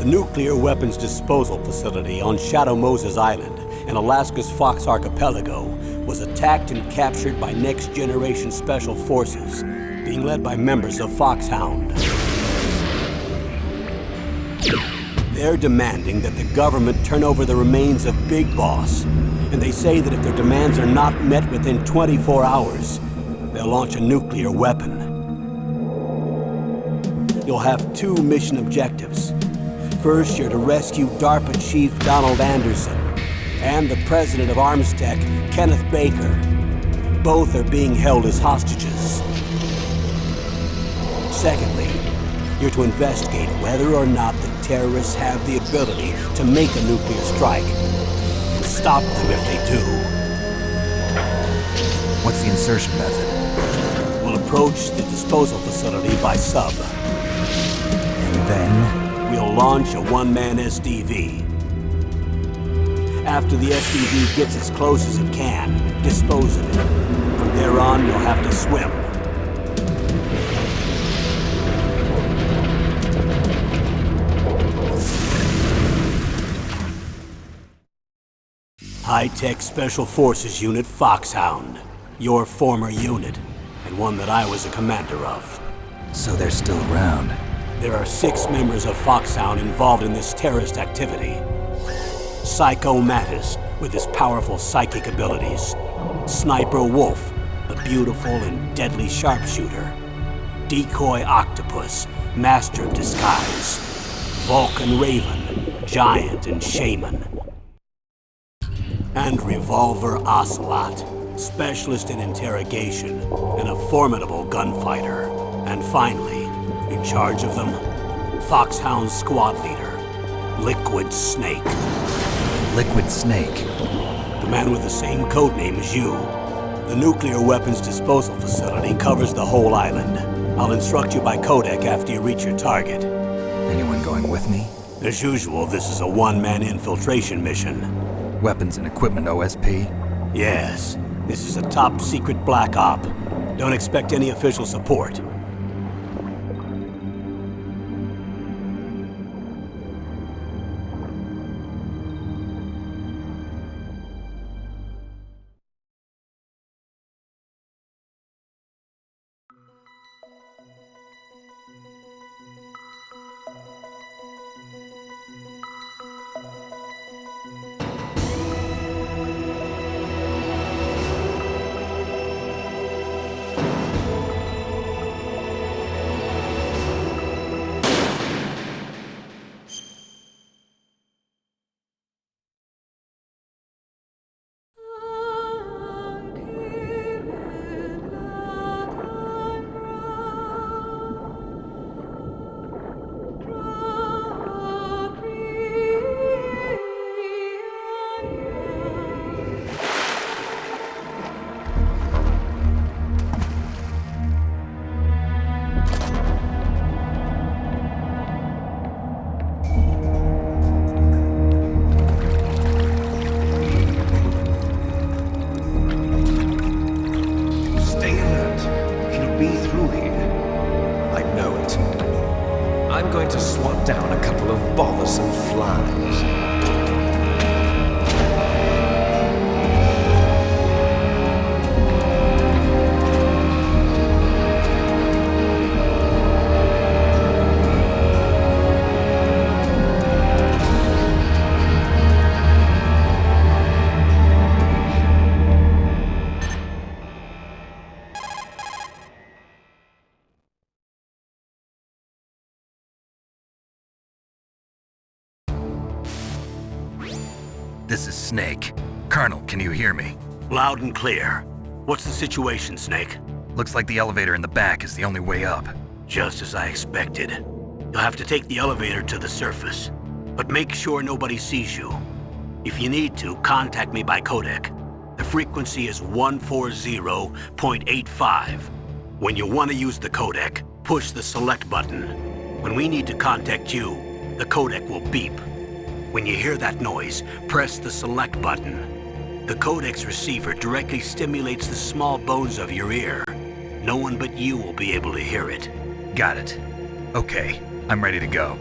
The nuclear weapons disposal facility on Shadow Moses Island in Alaska's Fox Archipelago was attacked and captured by next-generation special forces, being led by members of Foxhound. They're demanding that the government turn over the remains of Big Boss, and they say that if their demands are not met within 24 hours, they'll launch a nuclear weapon. You'll have two mission objectives. First, you're to rescue DARPA Chief Donald Anderson and the president of Armstech, Kenneth Baker. Both are being held as hostages. Secondly, you're to investigate whether or not the terrorists have the ability to make a nuclear strike and stop them if they do. What's the insertion method? We'll approach the disposal facility by sub. And then? We'll launch a one-man SDV. After the SDV gets as close as it can, dispose of it. From there on, you'll have to swim. High-Tech Special Forces Unit Foxhound. Your former unit, and one that I was a commander of. So they're still around. There are 6 members of Foxhound involved in this terrorist activity. Psycho Mattis, with his powerful psychic abilities. Sniper Wolf, the beautiful and deadly sharpshooter. Decoy Octopus, master of disguise. Vulcan Raven, giant and shaman. And Revolver Ocelot, specialist in interrogation and a formidable gunfighter. And finally, in charge of them, Foxhound squad leader, Liquid Snake. Liquid Snake? The man with the same codename as you. The nuclear weapons disposal facility covers the whole island. I'll instruct you by Codec after you reach your target. Anyone going with me? As usual, this is a one-man infiltration mission. Weapons and equipment OSP? Yes. This is a top-secret black op. Don't expect any official support. going to swat down a couple of bothersome flies. This is Snake. Colonel, can you hear me? Loud and clear. What's the situation, Snake? Looks like the elevator in the back is the only way up. Just as I expected. You'll have to take the elevator to the surface. But make sure nobody sees you. If you need to, contact me by Codec. The frequency is 140.85. When you want to use the Codec, push the select button. When we need to contact you, the Codec will beep. When you hear that noise, press the select button. The Codec's receiver directly stimulates the small bones of your ear. No one but you will be able to hear it. Got it. Okay, I'm ready to go.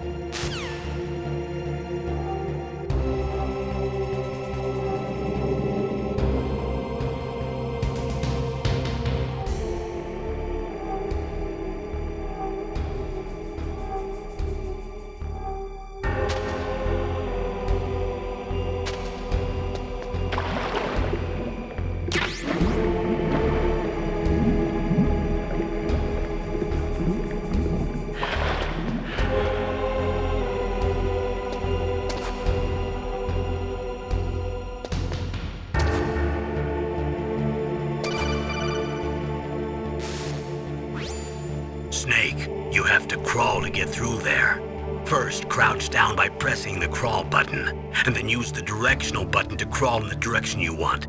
Snake, you have to crawl to get through there. First, crouch down by pressing the crawl button, and then use the directional button to crawl in the direction you want.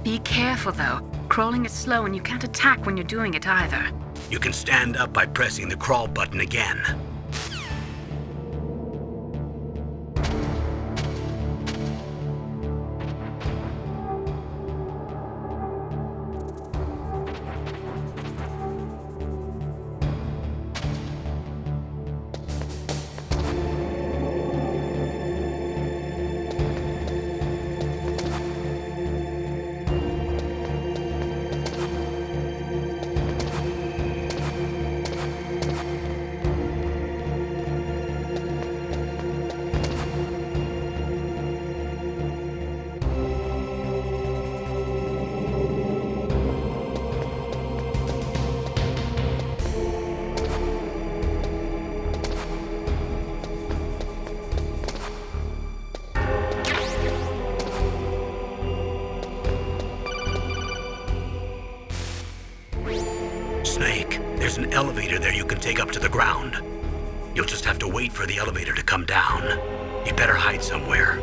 Be careful, though. Crawling is slow and you can't attack when you're doing it either. You can stand up by pressing the crawl button again. Snake, there's an elevator there you can take up to the ground. You'll just have to wait for the elevator to come down. You better hide somewhere.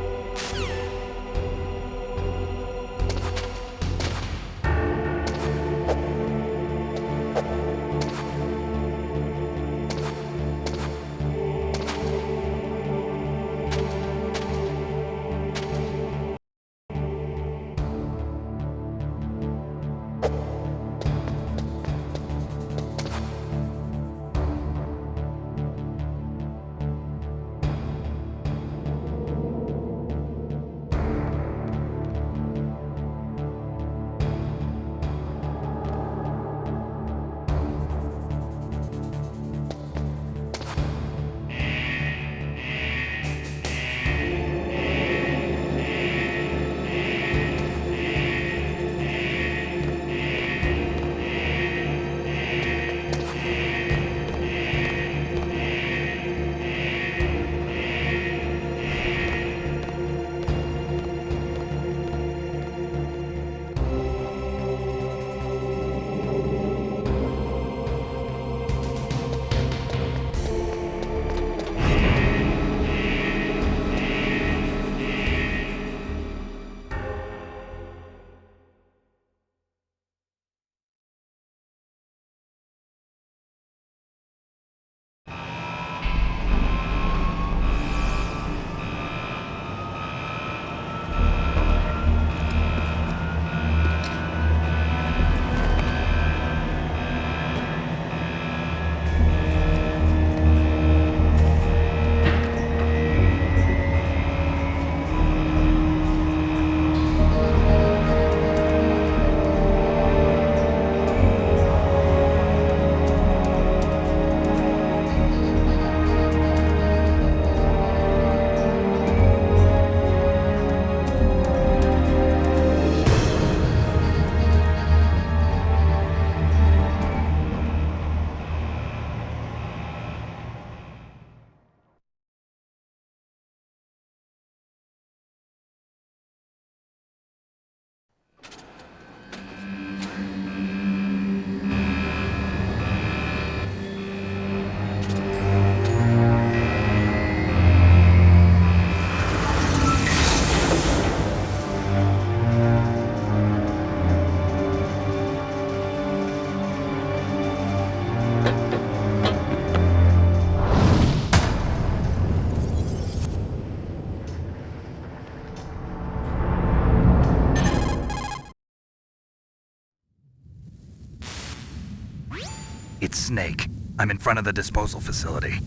It's Snake. I'm in front of the disposal facility.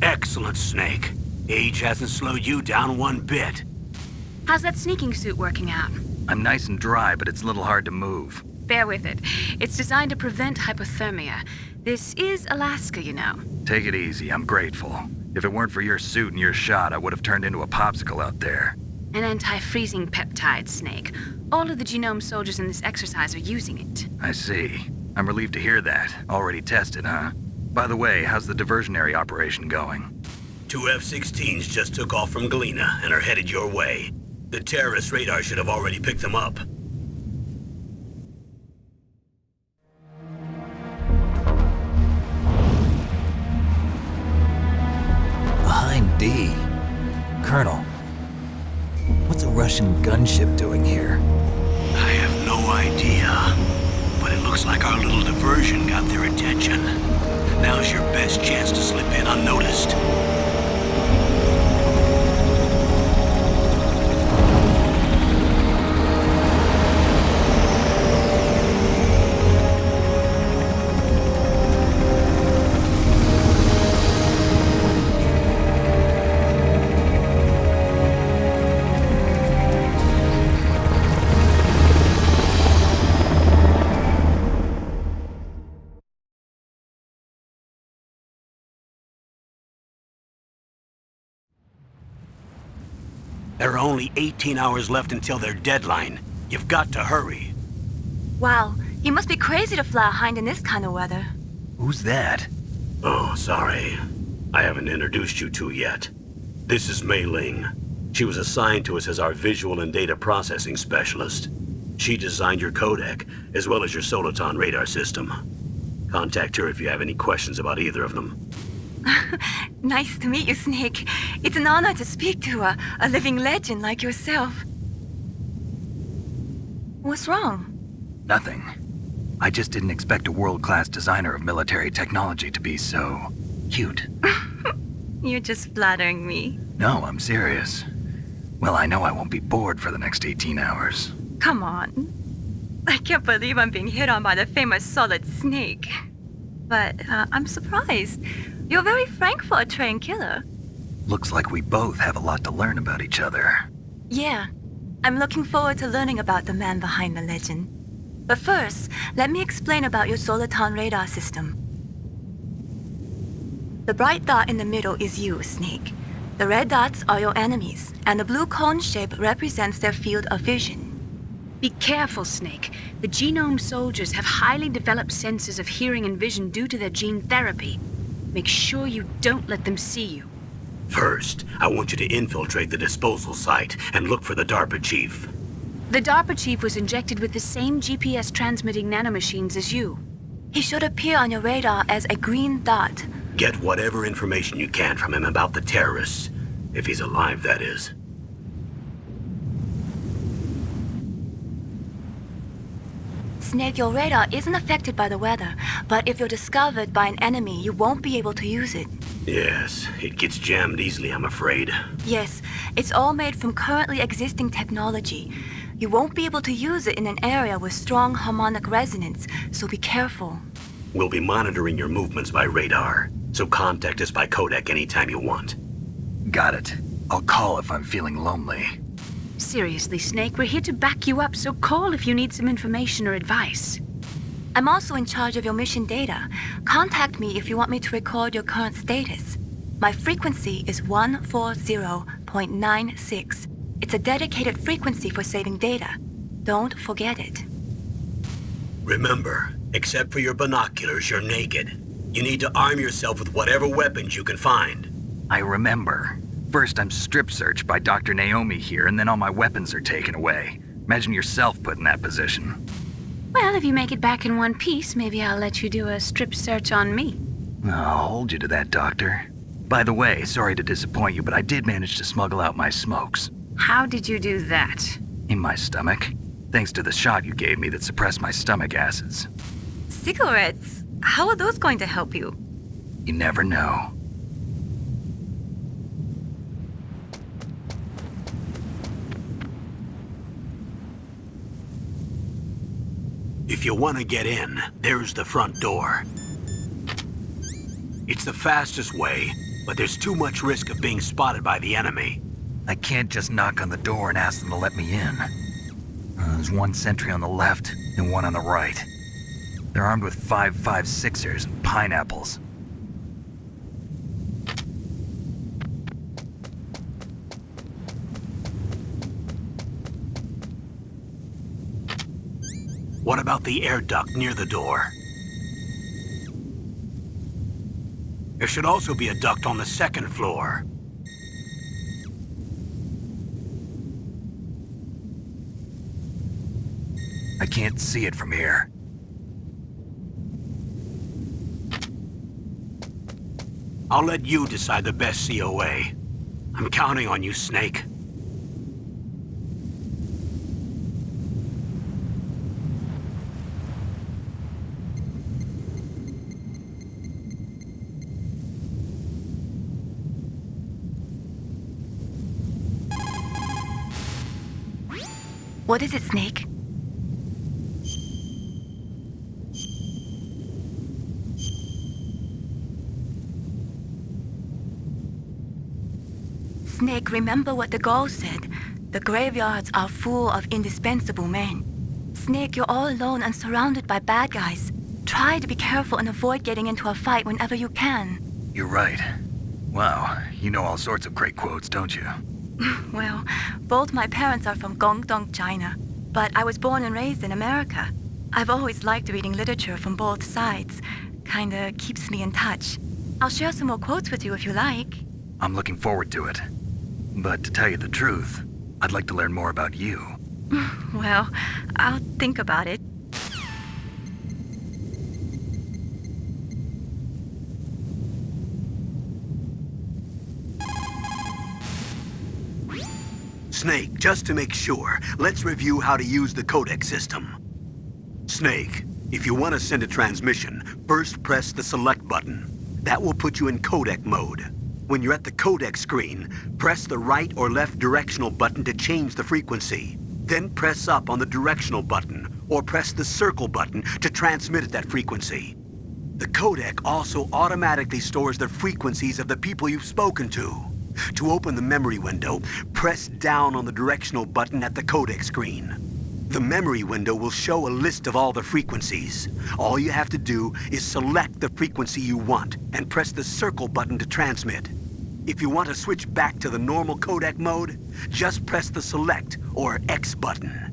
Excellent, Snake. Age hasn't slowed you down one bit. How's that sneaking suit working out? I'm nice and dry, but it's a little hard to move. Bear with it. It's designed to prevent hypothermia. This is Alaska, you know. Take it easy, I'm grateful. If it weren't for your suit and your shot, I would have turned into a popsicle out there. An anti-freezing peptide, Snake. All of the genome soldiers in this exercise are using it. I see. I'm relieved to hear that. Already tested, huh? By the way, how's the diversionary operation going? 2 F-16s just took off from Galena and are headed your way. The terrorist radar should have already picked them up. Colonel, what's a Russian gunship doing here? I have no idea, but it looks like our little diversion got their attention. Now's your best chance to slip in unnoticed. There are only 18 hours left until their deadline. You've got to hurry. Wow, you must be crazy to fly a hind in this kind of weather. Who's that? Oh, sorry. I haven't introduced you to yet. This is Mei Ling. She was assigned to us as our visual and data processing specialist. She designed your codec, as well as your soliton radar system. Contact her if you have any questions about either of them. Nice to meet you, Snake. It's an honor to speak to a living legend like yourself. What's wrong? Nothing. I just didn't expect a world-class designer of military technology to be so cute. You're just flattering me. No, I'm serious. Well, I know I won't be bored for the next 18 hours. Come on. I can't believe I'm being hit on by the famous Solid Snake. But I'm surprised. You're very frank for a trained killer. Looks like we both have a lot to learn about each other. Yeah. I'm looking forward to learning about the man behind the legend. But first, let me explain about your soliton radar system. The bright dot in the middle is you, Snake. The red dots are your enemies, and the blue cone shape represents their field of vision. Be careful, Snake. The genome soldiers have highly developed senses of hearing and vision due to their gene therapy. Make sure you don't let them see you. First, I want you to infiltrate the disposal site and look for the DARPA chief. The DARPA chief was injected with the same GPS transmitting nanomachines as you. He should appear on your radar as a green dot. Get whatever information you can from him about the terrorists. If he's alive, that is. Snake, your radar isn't affected by the weather, but if you're discovered by an enemy, you won't be able to use it. Yes, it gets jammed easily, I'm afraid. Yes, it's all made from currently existing technology. You won't be able to use it in an area with strong harmonic resonance, so be careful. We'll be monitoring your movements by radar, so contact us by codec anytime you want. Got it. I'll call if I'm feeling lonely. Seriously, Snake, we're here to back you up, so call if you need some information or advice. I'm also in charge of your mission data. Contact me if you want me to record your current status. My frequency is 140.96. It's a dedicated frequency for saving data. Don't forget it. Remember, except for your binoculars, you're naked. You need to arm yourself with whatever weapons you can find. I remember. First, I'm strip searched by Dr. Naomi here, and then all my weapons are taken away. Imagine yourself put in that position. Well, if you make it back in one piece, maybe I'll let you do a strip search on me. I'll hold you to that, Doctor. By the way, sorry to disappoint you, but I did manage to smuggle out my smokes. How did you do that? In my stomach. Thanks to the shot you gave me that suppressed my stomach acids. Cigarettes? How are those going to help you? You never know. If you want to get in, there's the front door. It's the fastest way, but there's too much risk of being spotted by the enemy. I can't just knock on the door and ask them to let me in. There's one sentry on the left and one on the right. They're armed with 5.56ers and pineapples. What about the air duct near the door? There should also be a duct on the second floor. I can't see it from here. I'll let you decide the best COA. I'm counting on you, Snake. What is it, Snake? Snake, remember what the girl said. The graveyards are full of indispensable men. Snake, you're all alone and surrounded by bad guys. Try to be careful and avoid getting into a fight whenever you can. You're right. Wow, you know all sorts of great quotes, don't you? Well, both my parents are from Guangdong, China, but I was born and raised in America. I've always liked reading literature from both sides. Kinda keeps me in touch. I'll share some more quotes with you if you like. I'm looking forward to it. But to tell you the truth, I'd like to learn more about you. Well, I'll think about it. Snake, just to make sure, let's review how to use the codec system. Snake, if you want to send a transmission, first press the select button. That will put you in codec mode. When you're at the codec screen, press the right or left directional button to change the frequency. Then press up on the directional button, or press the circle button to transmit at that frequency. The codec also automatically stores the frequencies of the people you've spoken to. To open the memory window, press down on the directional button at the codec screen. The memory window will show a list of all the frequencies. All you have to do is select the frequency you want and press the circle button to transmit. If you want to switch back to the normal codec mode, just press the select or X button.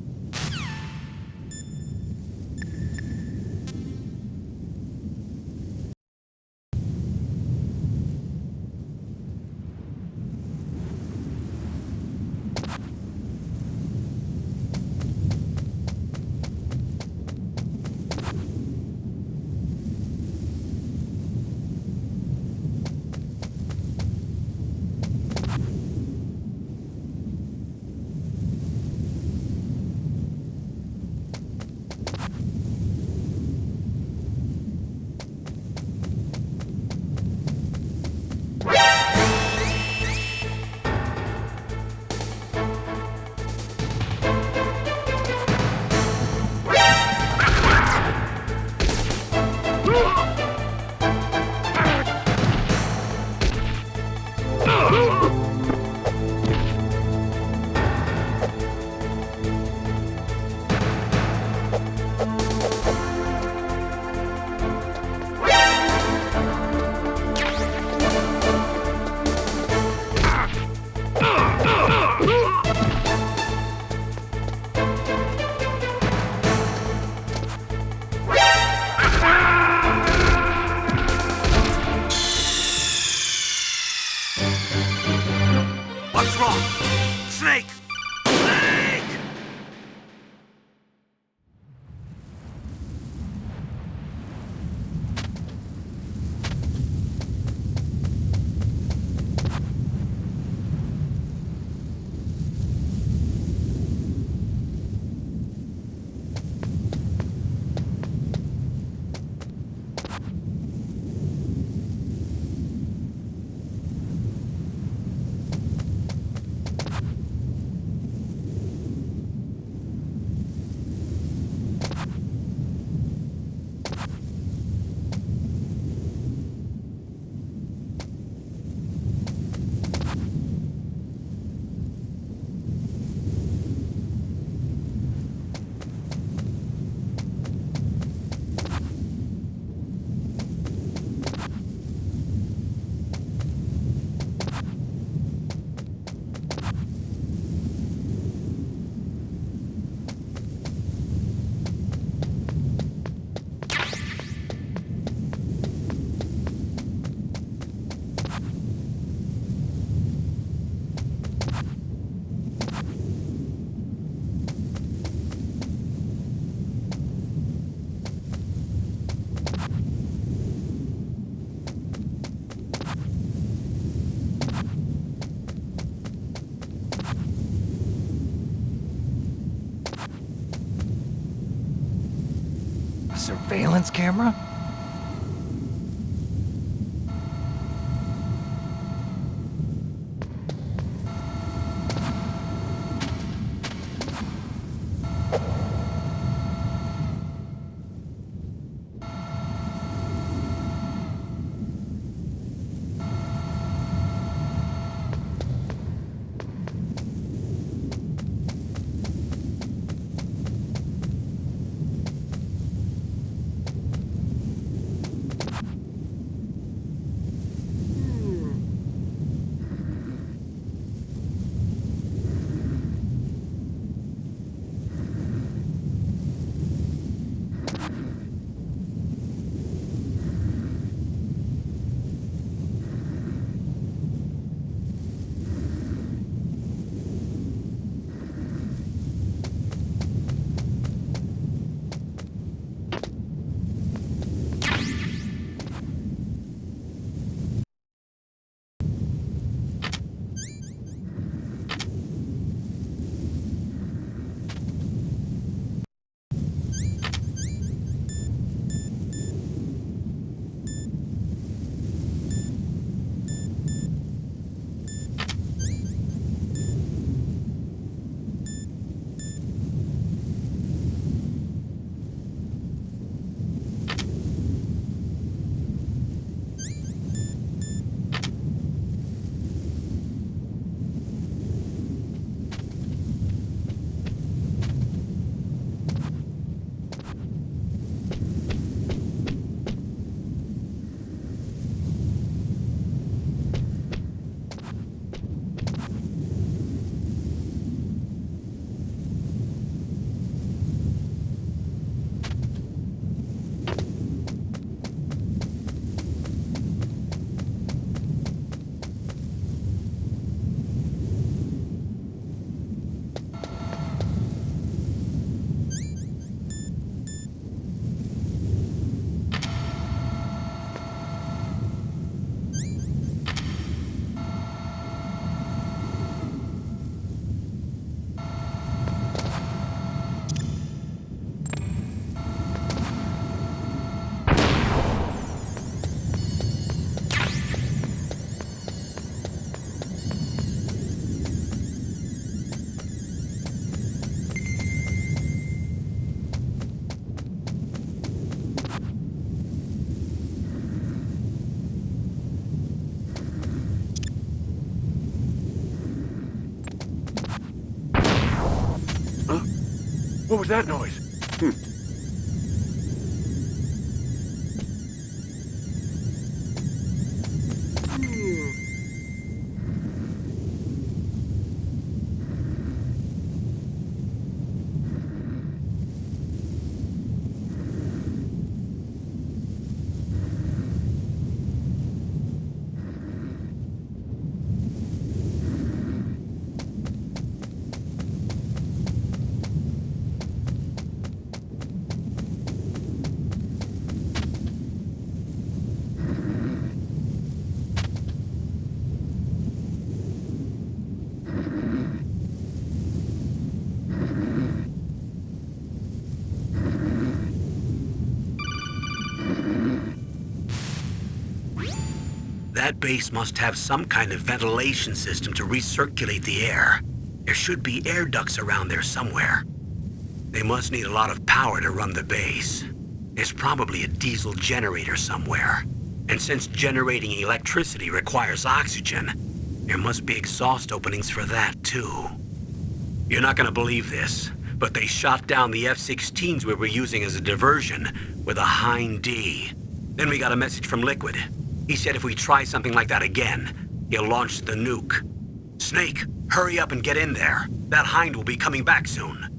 surveillance camera? What was that noise? That base must have some kind of ventilation system to recirculate the air. There should be air ducts around there somewhere. They must need a lot of power to run the base. There's probably a diesel generator somewhere. And since generating electricity requires oxygen, there must be exhaust openings for that too. You're not gonna believe this, but they shot down the F-16s we were using as a diversion with a Hind D. Then we got a message from Liquid. He said if we try something like that again, he'll launch the nuke. Snake, hurry up and get in there. That Hind will be coming back soon.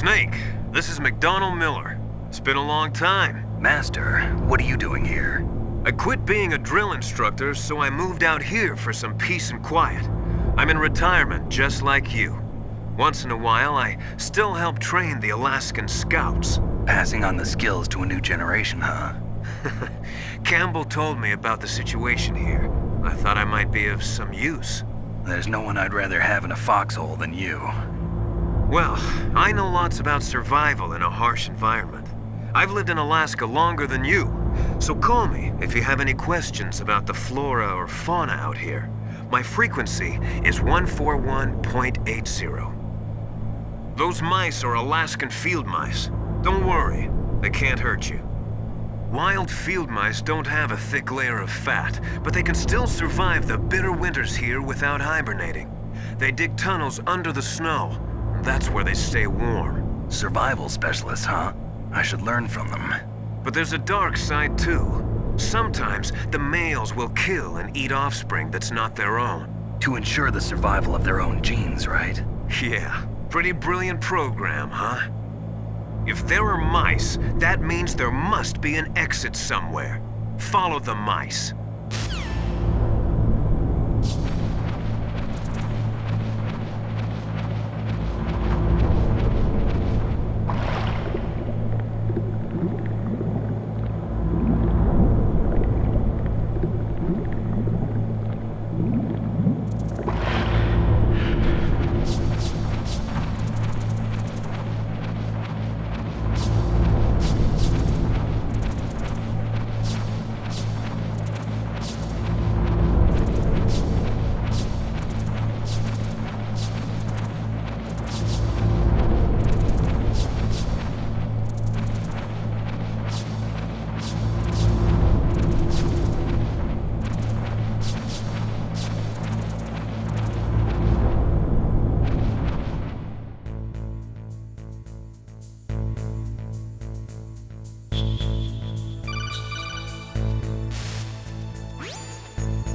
Snake, this is McDonald Miller. It's been a long time. Master, what are you doing here? I quit being a drill instructor, so I moved out here for some peace and quiet. I'm in retirement, just like you. Once in a while, I still help train the Alaskan Scouts. Passing on the skills to a new generation, huh? Campbell told me about the situation here. I thought I might be of some use. There's no one I'd rather have in a foxhole than you. Well, I know lots about survival in a harsh environment. I've lived in Alaska longer than you, so call me if you have any questions about the flora or fauna out here. My frequency is 141.80. Those mice are Alaskan field mice. Don't worry, they can't hurt you. Wild field mice don't have a thick layer of fat, but they can still survive the bitter winters here without hibernating. They dig tunnels under the snow. That's where they stay warm. Survival specialists, huh? I should learn from them. But there's a dark side too. Sometimes the males will kill and eat offspring that's not their own. To ensure the survival of their own genes, right? Yeah, pretty brilliant program, huh? If there are mice, that means there must be an exit somewhere. Follow the mice.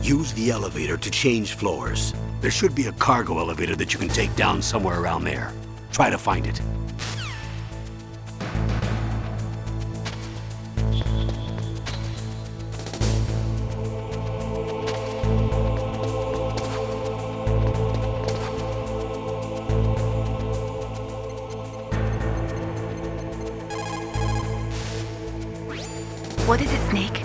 Use the elevator to change floors. There should be a cargo elevator that you can take down somewhere around there. Try to find it. What is it, Snake?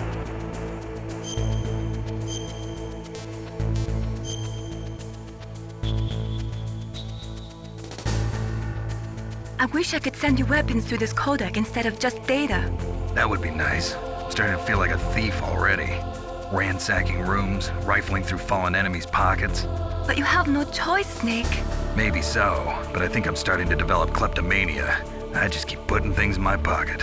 I wish I could send you weapons through this codec instead of just data. That would be nice. I'm starting to feel like a thief already. Ransacking rooms, rifling through fallen enemies' pockets. But you have no choice, Snake. Maybe so, but I think I'm starting to develop kleptomania. I just keep putting things in my pocket.